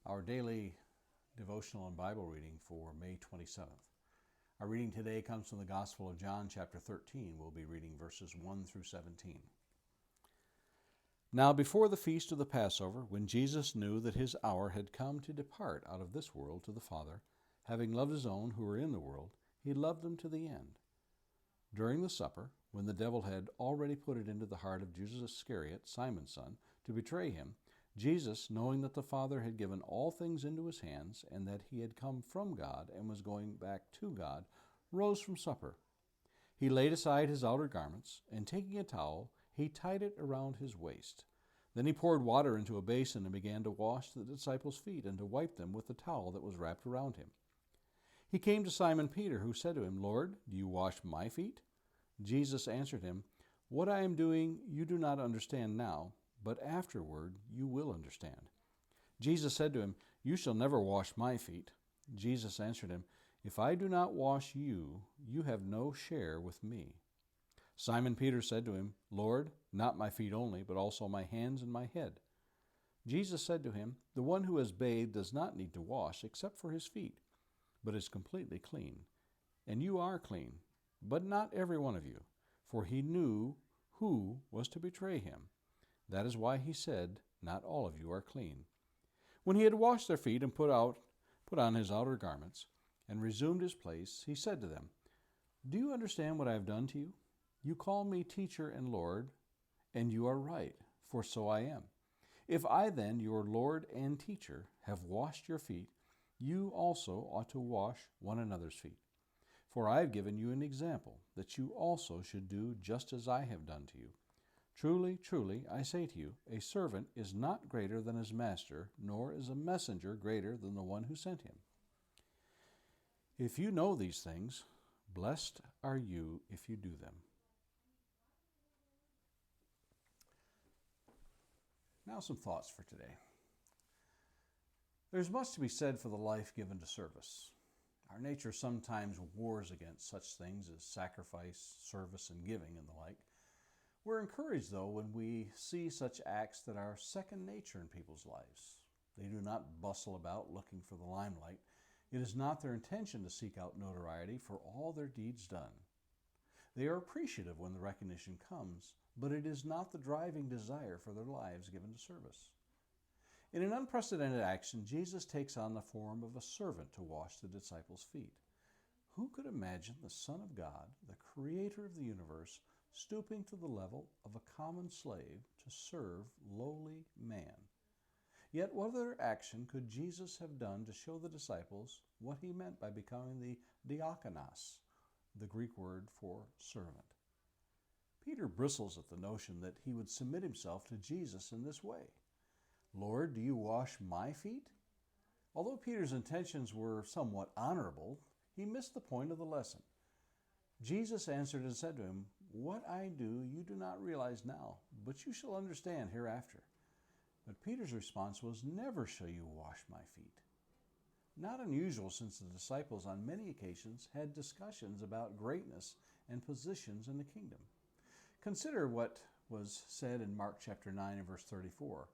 our daily devotional and Bible reading for May 27th. Our reading today comes from the Gospel of John, chapter 13. We'll be reading verses 1 through 17. Now before the feast of the Passover, when Jesus knew that his hour had come to depart out of this world to the Father, having loved his own who were in the world, he loved them to the end. During the supper, when the devil had already put it into the heart of Judas Iscariot, Simon's son, to betray him, Jesus, knowing that the Father had given all things into his hands, and that he had come from God and was going back to God, rose from supper. He laid aside his outer garments, and taking a towel, he tied it around his waist. Then he poured water into a basin and began to wash the disciples' feet and to wipe them with the towel that was wrapped around him. He came to Simon Peter, who said to him, "Lord, do you wash my feet?" Jesus answered him, "What I am doing you do not understand now, but afterward you will understand." Jesus said to him, "You shall never wash my feet." Jesus answered him, "If I do not wash you, you have no share with me." Simon Peter said to him, "Lord, not my feet only, but also my hands and my head." Jesus said to him, "The one who has bathed does not need to wash except for his feet, but is completely clean. And you are clean, but not every one of you." For he knew who was to betray him. That is why he said, "Not all of you are clean." When he had washed their feet and put on his outer garments, and resumed his place, he said to them, "Do you understand what I have done to you? You call me teacher and Lord, and you are right, for so I am. If I then, your Lord and teacher, have washed your feet, you also ought to wash one another's feet. For I have given you an example, that you also should do just as I have done to you. Truly, truly, I say to you, a servant is not greater than his master, nor is a messenger greater than the one who sent him. If you know these things, blessed are you if you do them." Now some thoughts for today. There's much to be said for the life given to service. Our nature sometimes wars against such things as sacrifice, service, and giving, and the like. We're encouraged, though, when we see such acts that are second nature in people's lives. They do not bustle about looking for the limelight. It is not their intention to seek out notoriety for all their deeds done. They are appreciative when the recognition comes, but it is not the driving desire for their lives given to service. In an unprecedented action, Jesus takes on the form of a servant to wash the disciples' feet. Who could imagine the Son of God, the Creator of the universe, stooping to the level of a common slave to serve lowly man? Yet what other action could Jesus have done to show the disciples what he meant by becoming the diakonos, the Greek word for servant? Peter bristles at the notion that he would submit himself to Jesus in this way. "Lord, do you wash my feet?" Although Peter's intentions were somewhat honorable, he missed the point of the lesson. Jesus answered and said to him, "What I do you do not realize now, but you shall understand hereafter." But Peter's response was, "Never shall you wash my feet." Not unusual, since the disciples on many occasions had discussions about greatness and positions in the kingdom. Consider what was said in Mark chapter 9 and verse 34.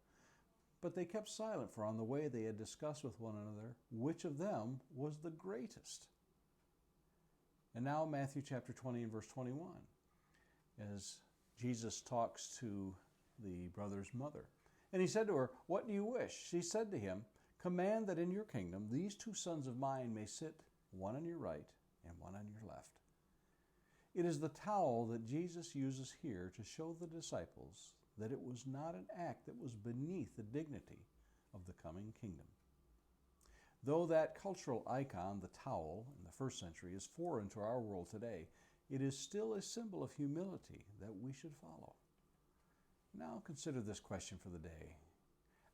But they kept silent, for on the way they had discussed with one another which of them was the greatest. And now Matthew chapter 20 and verse 21, as Jesus talks to the brother's mother. And he said to her, "What do you wish?" She said to him, "Command that in your kingdom these two sons of mine may sit, one on your right and one on your left." It is the towel that Jesus uses here to show the disciples that it was not an act that was beneath the dignity of the coming kingdom. Though that cultural icon, the towel, in the first century is foreign to our world today, it is still a symbol of humility that we should follow. Now consider this question for the day.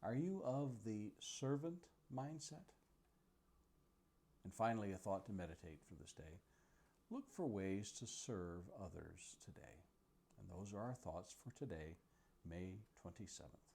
Are you of the servant mindset? And finally, a thought to meditate for this day. Look for ways to serve others today. And those are our thoughts for today, May 27th.